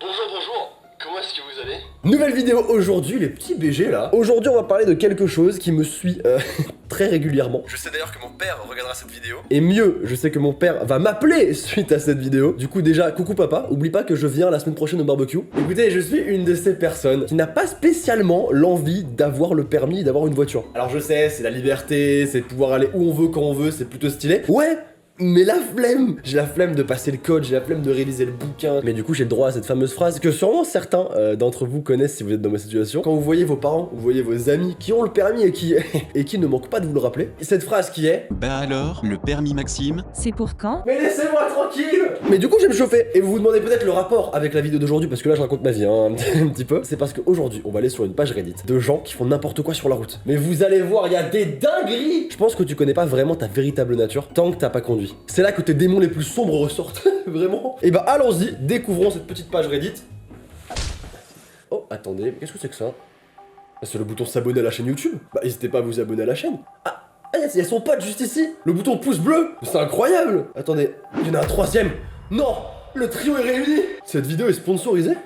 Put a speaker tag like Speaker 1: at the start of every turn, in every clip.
Speaker 1: Bonjour, bonjour, comment est-ce que vous allez?
Speaker 2: Nouvelle vidéo aujourd'hui, les petits BG là. Aujourd'hui, on va parler de quelque chose qui me suit très régulièrement. Je sais d'ailleurs que mon père regardera cette vidéo. Et mieux, je sais que mon père va m'appeler suite à cette vidéo. Du coup, déjà, coucou papa, oublie pas que je viens la semaine prochaine au barbecue. Écoutez, je suis une de ces personnes qui n'a pas spécialement l'envie d'avoir le permis, d'avoir une voiture. Alors je sais, c'est la liberté, c'est pouvoir aller où on veut, quand on veut, c'est plutôt stylé. Ouais, mais la flemme! J'ai la flemme de passer le code, j'ai la flemme de réviser le bouquin. Mais du coup, j'ai le droit à cette fameuse phrase que sûrement certains d'entre vous connaissent si vous êtes dans ma situation. Quand vous voyez vos parents, vous voyez vos amis qui ont le permis et qui ne manquent pas de vous le rappeler. Et cette phrase qui est:
Speaker 3: Bah alors, le permis Maxime?
Speaker 4: C'est pour quand?
Speaker 2: mais laissez-moi tranquille! Mais du coup, je vais me chauffer. Et vous vous demandez peut-être le rapport avec la vidéo d'aujourd'hui, parce que là, je raconte ma vie, hein, un petit peu. C'est parce qu'aujourd'hui, on va aller sur une page Reddit de gens qui font n'importe quoi sur la route. Mais vous allez voir, il y a des dingueries! Je pense que tu connais pas vraiment ta véritable nature tant que t'as pas conduit. C'est là que tes démons les plus sombres ressortent, vraiment. Et bah, allons-y, découvrons cette petite page Reddit. Oh, attendez, qu'est-ce que c'est que ça? C'est le bouton s'abonner à la chaîne YouTube. Bah, n'hésitez pas à vous abonner à la chaîne. Ah, il y a son pote juste ici. Le bouton pouce bleu. C'est incroyable. Attendez, il y en a un troisième. Non, le trio est réuni. Cette vidéo est sponsorisée.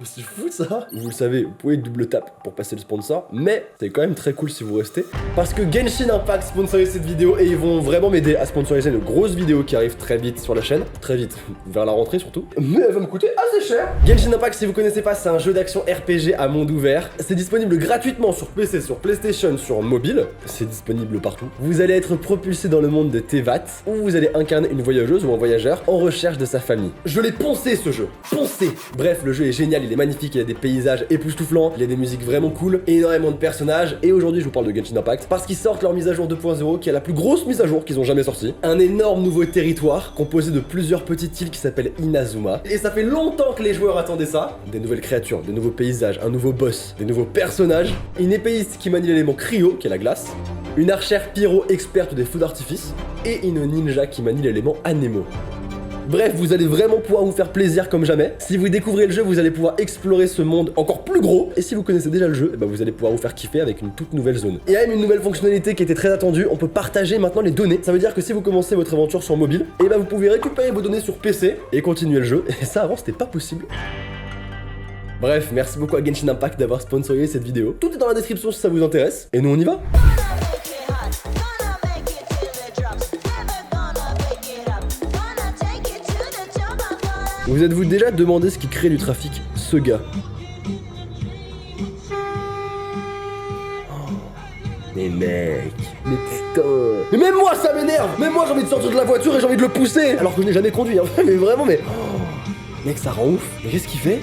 Speaker 2: C'est fou ça. Vous le savez, vous pouvez double tap pour passer le sponsor, mais c'est quand même très cool si vous restez, parce que Genshin Impact sponsorise cette vidéo et ils vont vraiment m'aider à sponsoriser une grosse vidéo qui arrive très vite sur la chaîne, très vite, vers la rentrée surtout, mais elle va me coûter assez cher. Genshin Impact, si vous connaissez pas, c'est un jeu d'action RPG à monde ouvert. C'est disponible gratuitement sur PC, sur PlayStation, sur mobile. C'est disponible partout. Vous allez être propulsé dans le monde de Tevat, où vous allez incarner une voyageuse ou un voyageur en recherche de sa famille. Je l'ai poncé ce jeu, poncé. Bref, le jeu est génial. Il est magnifique, il y a des paysages époustouflants, il y a des musiques vraiment cool, énormément de personnages, et aujourd'hui je vous parle de Genshin Impact parce qu'ils sortent leur mise à jour 2.0 qui est la plus grosse mise à jour qu'ils ont jamais sortie. Un énorme nouveau territoire composé de plusieurs petites îles qui s'appellent Inazuma, et ça fait longtemps que les joueurs attendaient ça. Des nouvelles créatures, des nouveaux paysages, un nouveau boss, des nouveaux personnages, une épéiste qui manie l'élément cryo qui est la glace, une archère pyro experte des feux d'artifice, et une ninja qui manie l'élément anémo. Bref, vous allez vraiment pouvoir vous faire plaisir comme jamais. Si vous découvrez le jeu, vous allez pouvoir explorer ce monde encore plus gros. Et si vous connaissez déjà le jeu, vous allez pouvoir vous faire kiffer avec une toute nouvelle zone. Il y a même une nouvelle fonctionnalité qui était très attendue. On peut partager maintenant les données. Ça veut dire que si vous commencez votre aventure sur mobile, vous pouvez récupérer vos données sur PC et continuer le jeu. Et ça, avant, c'était pas possible. Bref, merci beaucoup à Genshin Impact d'avoir sponsorisé cette vidéo. Tout est dans la description si ça vous intéresse. Et nous, on y va. Vous êtes-vous déjà demandé ce qui crée du trafic? Ce gars. Oh. Mais mec, mais putain. Mais même moi ça m'énerve. Même moi j'ai envie de sortir de la voiture et j'ai envie de le pousser. Alors que je n'ai jamais conduit, hein. Mais vraiment, mais... Oh. Mec, ça rend ouf. Mais qu'est-ce qu'il fait?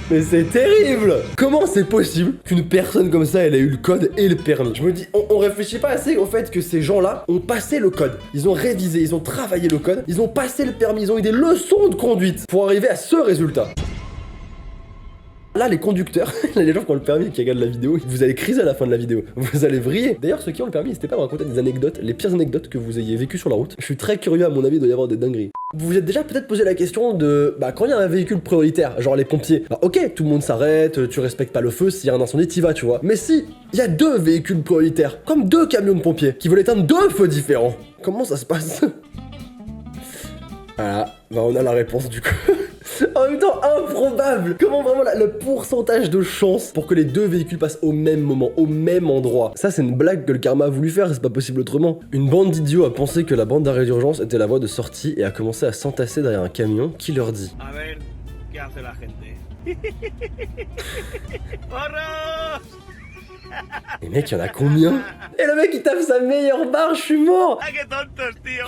Speaker 2: Mais c'est terrible! Comment c'est possible qu'une personne comme ça, elle ait eu le code et le permis? Je me dis, on réfléchit pas assez au fait que ces gens-là ont passé le code. Ils ont révisé, ils ont travaillé le code, ils ont passé le permis, ils ont eu des leçons de conduite pour arriver à ce résultat. Là, les conducteurs, les gens qui ont le permis et qui regardent la vidéo, vous allez criser à la fin de la vidéo. Vous allez vriller. D'ailleurs, ceux qui ont le permis, n'hésitez pas à me raconter des anecdotes, les pires anecdotes que vous ayez vécues sur la route. Je suis très curieux, à mon avis, il doit y avoir des dingueries. Vous vous êtes déjà peut-être posé la question de, quand il y a un véhicule prioritaire, genre les pompiers, ok, tout le monde s'arrête, tu respectes pas le feu, s'il y a un incendie, t'y vas, tu vois. Mais si, il y a deux véhicules prioritaires, comme deux camions de pompiers, qui veulent éteindre deux feux différents, comment ça se passe? Voilà, on a la réponse du coup. En même temps, improbable. Comment vraiment le pourcentage de chance pour que les deux véhicules passent au même moment, au même endroit? Ça, c'est une blague que le karma a voulu faire, c'est pas possible autrement. Une bande d'idiots a pensé que la bande d'arrêt d'urgence était la voie de sortie et a commencé à s'entasser derrière un camion qui leur dit:
Speaker 5: A ver, ¿qué hace la gente? ¡Porros!
Speaker 2: Mais mec, il y en a combien? Et le mec il tape sa meilleure barre, je suis mort.
Speaker 5: ¡Ah, qué tontos, tío!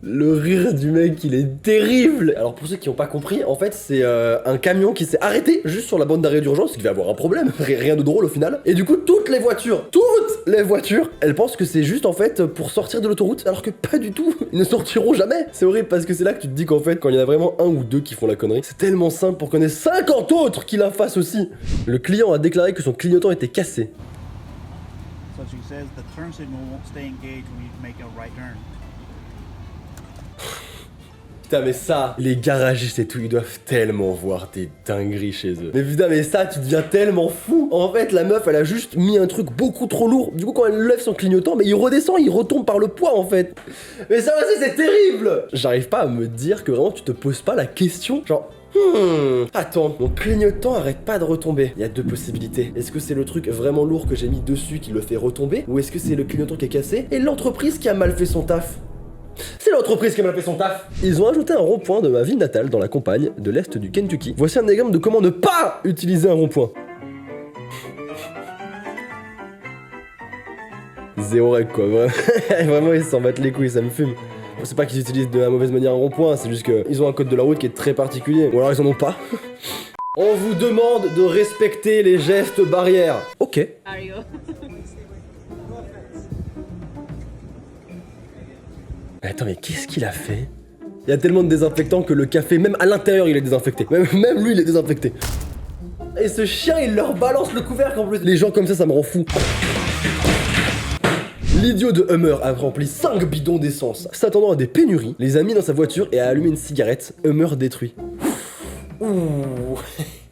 Speaker 2: Le rire du mec, il est terrible. Alors pour ceux qui n'ont pas compris, en fait c'est un camion qui s'est arrêté juste sur la bande d'arrêt d'urgence, il devait avoir un problème, rien de drôle au final. Et du coup toutes les voitures, elles pensent que c'est juste en fait pour sortir de l'autoroute, alors que pas du tout, ils ne sortiront jamais. C'est horrible parce que c'est là que tu te dis qu'en fait quand il y en a vraiment un ou deux qui font la connerie, c'est tellement simple pour qu'on ait 50 autres qui la fassent aussi. Le client a déclaré que son clignotant était cassé.
Speaker 5: So she says the turn signal won't stay engaged when you make a right turn.
Speaker 2: Putain mais ça, les garagistes et tout, ils doivent tellement voir des dingueries chez eux. Mais putain mais ça, tu deviens tellement fou. En fait, la meuf, elle a juste mis un truc beaucoup trop lourd. Du coup, quand elle lève son clignotant, mais il redescend, il retombe par le poids en fait. Mais ça aussi, c'est terrible. J'arrive pas à me dire que vraiment tu te poses pas la question, genre... Attends, mon clignotant arrête pas de retomber. Il y a deux possibilités. Est-ce que c'est le truc vraiment lourd que j'ai mis dessus qui le fait retomber, ou est-ce que c'est le clignotant qui est cassé et l'entreprise qui a mal fait son taf? C'est l'entreprise qui a mal fait son taf. Ils ont ajouté un rond-point de ma ville natale dans la campagne de l'est du Kentucky. Voici un exemple de comment ne pas utiliser un rond-point. Zéro règle quoi, vraiment ils s'en battent les couilles, ça me fume. C'est pas qu'ils utilisent de la mauvaise manière un rond-point, c'est juste qu'ils ont un code de la route qui est très particulier. Ou alors ils en ont pas. On vous demande de respecter les gestes barrières. Ok. Attends, mais qu'est-ce qu'il a fait? Il y a tellement de désinfectants que le café, même à l'intérieur, il est désinfecté. Même lui, il est désinfecté. Et ce chien, il leur balance le couvercle en plus. Les gens comme ça me rend fou. L'idiot de Hummer a rempli 5 bidons d'essence. S'attendant à des pénuries, les a mis dans sa voiture et a allumé une cigarette. Hummer détruit. Ouh.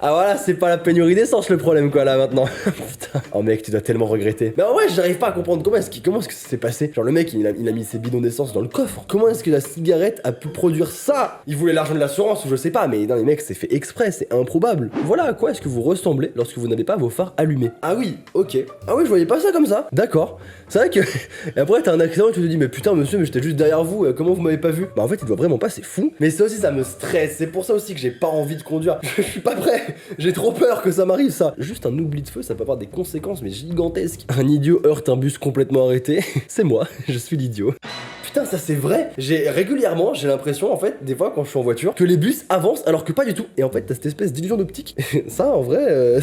Speaker 2: Ah voilà, c'est pas la pénurie d'essence le problème quoi là maintenant. Putain. Oh mec, tu dois tellement regretter. Mais en vrai, j'arrive pas à comprendre comment est-ce que ça s'est passé. Genre le mec, il a mis ses bidons d'essence dans le coffre. Comment est-ce que la cigarette a pu produire ça? Il voulait l'argent de l'assurance ou je sais pas, mais non les mecs, c'est fait exprès, c'est improbable. Voilà à quoi est-ce que vous ressemblez lorsque vous n'avez pas vos phares allumés. Ah oui, ok. Ah oui, je voyais pas ça comme ça. D'accord. C'est vrai que... Et après t'as un accident et tu te dis mais putain monsieur, mais j'étais juste derrière vous, comment vous m'avez pas vu? Bah en fait il doit vraiment pas, c'est fou. Mais ça aussi ça me stresse, c'est pour ça aussi que j'ai pas envie de conduire. Je suis pas prêt. J'ai trop peur que ça m'arrive ça. Juste un oubli de feu, ça peut avoir des conséquences mais gigantesques. Un idiot heurte un bus complètement arrêté. C'est moi, je suis l'idiot. Putain, ça c'est vrai. J'ai l'impression en fait, des fois quand je suis en voiture, que les bus avancent alors que pas du tout. Et en fait, t'as cette espèce d'illusion d'optique. Ça, en vrai,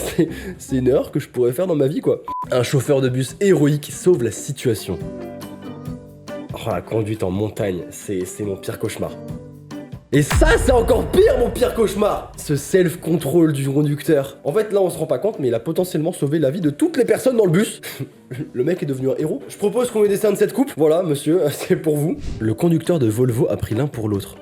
Speaker 2: c'est une erreur que je pourrais faire dans ma vie quoi. Un chauffeur de bus héroïque sauve la situation. Oh, la conduite en montagne, c'est mon pire cauchemar. Et ça, c'est encore pire, mon pire cauchemar! Ce self-control du conducteur. En fait, là, on se rend pas compte, mais il a potentiellement sauvé la vie de toutes les personnes dans le bus. Le mec est devenu un héros. Je propose qu'on lui décerne cette coupe. Voilà, monsieur, c'est pour vous. Le conducteur de Volvo a pris l'un pour l'autre.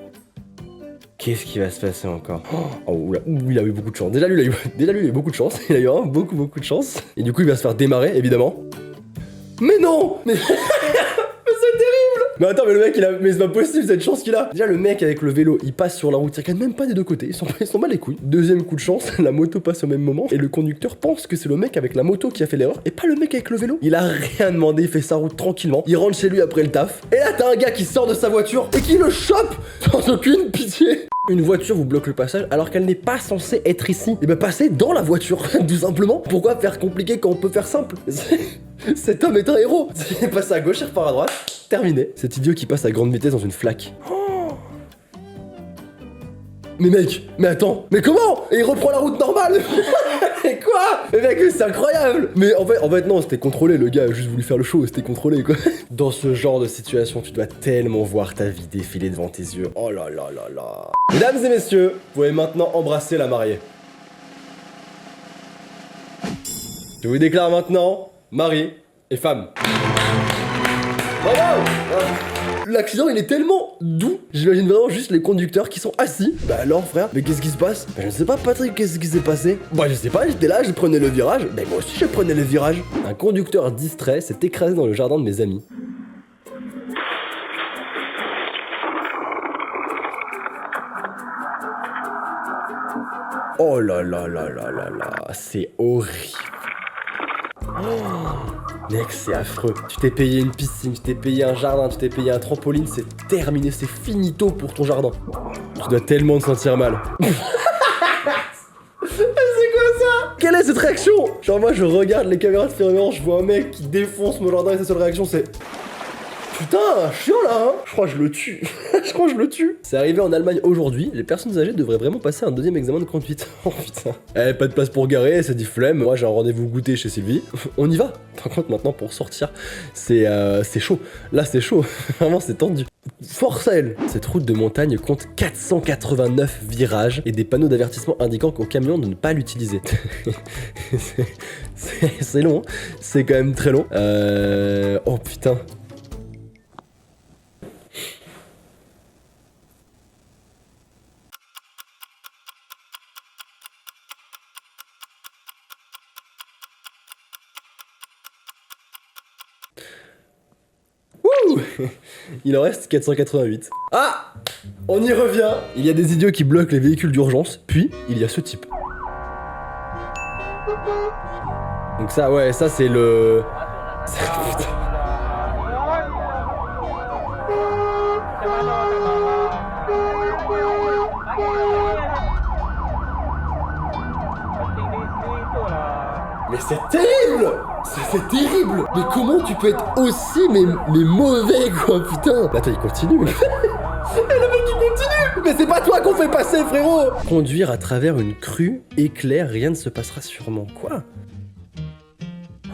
Speaker 2: Qu'est-ce qui va se passer encore? Oh, oula, il a eu beaucoup de chance. Déjà, lui, il a eu beaucoup de chance. Il a eu vraiment beaucoup de chance. Et du coup, il va se faire démarrer, évidemment. Mais non! Mais... c'est terrible! Mais attends, mais le mec, mais c'est pas possible cette chance qu'il a! Déjà, le mec avec le vélo, il passe sur la route, il regarde même pas des deux côtés, ils sont mal les couilles. Deuxième coup de chance, la moto passe au même moment, et le conducteur pense que c'est le mec avec la moto qui a fait l'erreur, et pas le mec avec le vélo. Il a rien demandé, il fait sa route tranquillement, il rentre chez lui après le taf, et là, t'as un gars qui sort de sa voiture, et qui le chope sans aucune pitié! Une voiture vous bloque le passage alors qu'elle n'est pas censée être ici. Et bah passez dans la voiture, tout simplement. Pourquoi faire compliqué quand on peut faire simple? Cet homme est un héros. Il passe à gauche, il repart à droite. Terminé. Cet idiot qui passe à grande vitesse dans une flaque. Oh. Mais mec, mais attends, mais comment? Et il reprend la route normale. Mais quoi? Mais mec, c'est incroyable. Mais en fait non, c'était contrôlé, le gars a juste voulu faire le show, c'était contrôlé quoi. Dans ce genre de situation, tu dois tellement voir ta vie défiler devant tes yeux. Oh là là là là. Mesdames et messieurs, vous pouvez maintenant embrasser la mariée. Je vous déclare maintenant mari et femme. Bravo! L'accident il est tellement doux. J'imagine vraiment juste les conducteurs qui sont assis. Bah alors frère, mais qu'est-ce qui se passe? Bah je ne sais pas Patrick, qu'est-ce qui s'est passé? Bah je sais pas, j'étais là, je prenais le virage. Bah moi aussi je prenais le virage. Un conducteur distrait s'est écrasé dans le jardin de mes amis. Oh là là là là là là, c'est horrible. Oh, mec, c'est affreux. Tu t'es payé une piscine, tu t'es payé un jardin, tu t'es payé un trampoline, c'est terminé, c'est finito pour ton jardin. Tu dois tellement te sentir mal. C'est quoi ça? Quelle est cette réaction? Genre moi je regarde les caméras de surveillance, je vois un mec qui défonce mon jardin et sa seule réaction c'est... Putain, chiant là hein. Je crois que je le tue. Je crois que je le tue. C'est arrivé en Allemagne aujourd'hui, les personnes âgées devraient vraiment passer un deuxième examen de conduite. Oh putain. Eh, pas de place pour garer, c'est dit flemme. Moi j'ai un rendez-vous goûter chez Sylvie. On y va. Par contre maintenant pour sortir, c'est chaud. Là c'est chaud. Vraiment c'est tendu. Force à elle. Cette route de montagne compte 489 virages et des panneaux d'avertissement indiquant qu'au camion de ne pas l'utiliser. C'est long, hein. C'est quand même très long. Oh putain. il en reste 488. Ah! On y revient. Il y a des idiots qui bloquent les véhicules d'urgence, puis il y a ce type. Donc ça, ouais, ça c'est le... Putain. Mais c'est terrible! C'est terrible! Mais comment tu peux être aussi mais mauvais quoi, putain! Attends, il continue. Et le mec il continue! Mais c'est pas toi qu'on fait passer, frérot! Conduire à travers une crue éclair, rien ne se passera sûrement. Quoi?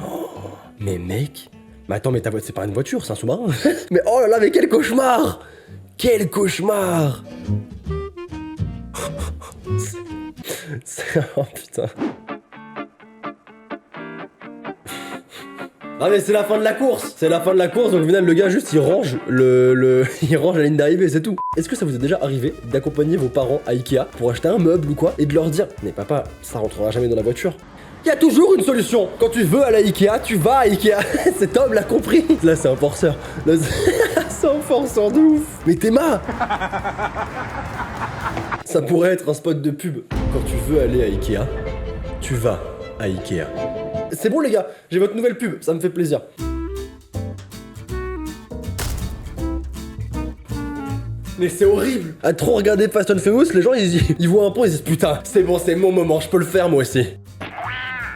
Speaker 2: Oh, mais mec... Mais attends, mais ta voiture, c'est pas une voiture, c'est un sous-marin. Mais oh là là, mais quel cauchemar! Quel cauchemar! Oh putain. Ah mais c'est la fin de la course. C'est la fin de la course, donc au final le gars juste il range il range la ligne d'arrivée, c'est tout. Est-ce que ça vous est déjà arrivé d'accompagner vos parents à Ikea pour acheter un meuble ou quoi et de leur dire mais papa, ça rentrera jamais dans la voiture? Il y a toujours une solution. Quand tu veux aller à Ikea, tu vas à Ikea. Cet homme l'a compris. Là c'est un forceur. Là c'est un forceur de ouf. Mais Théma, ça pourrait être un spot de pub. Quand tu veux aller à Ikea, tu vas à Ikea. C'est bon les gars, j'ai votre nouvelle pub, ça me fait plaisir. Mais c'est horrible. À trop regarder Fast and Furious, les gens ils voient un pont, ils disent putain, c'est bon, c'est mon moment, je peux le faire moi aussi.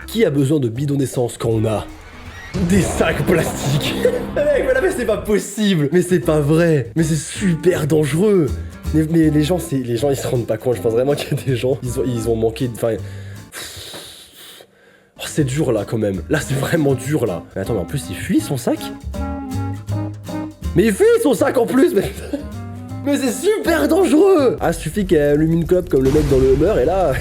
Speaker 2: Qui a besoin de bidons d'essence quand on a des sacs plastiques? Mec, mais là mais c'est pas possible. Mais c'est pas vrai. Mais c'est super dangereux. Mais les gens ils se rendent pas compte. Je pense vraiment qu'il y a des gens, ils ont manqué de... Enfin... Oh, c'est dur là quand même. Là c'est vraiment dur là. Mais attends, mais en plus il fuit son sac. Mais il fuit son sac en plus. Mais c'est super dangereux. Ah, suffit qu'elle allume une clope comme le mec dans le Hummer et là...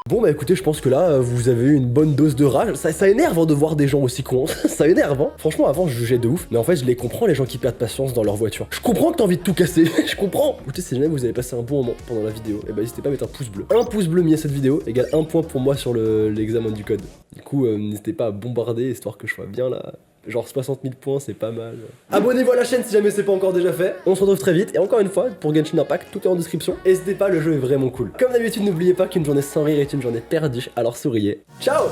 Speaker 2: Bon bah écoutez, je pense que là, vous avez eu une bonne dose de rage. Ça énerve hein, de voir des gens aussi cons. Ça énerve hein. Franchement, avant, je jugeais de ouf. Mais en fait, je les comprends, les gens qui perdent patience dans leur voiture. Je comprends que t'as envie de tout casser. Je comprends. Écoutez, si jamais vous avez passé un bon moment pendant la vidéo, et bah n'hésitez pas à mettre un pouce bleu. Un pouce bleu mis à cette vidéo égale 1 point pour moi sur l'examen du code. Du coup, n'hésitez pas à bombarder, histoire que je sois bien là. Genre 60 000 points, c'est pas mal. Abonnez-vous à la chaîne si jamais c'est pas encore déjà fait. On se retrouve très vite. Et encore une fois, pour Genshin Impact, tout est en description. N'hésitez pas, le jeu est vraiment cool. Comme d'habitude, n'oubliez pas qu'une journée sans rire est une journée perdue. Alors souriez. Ciao!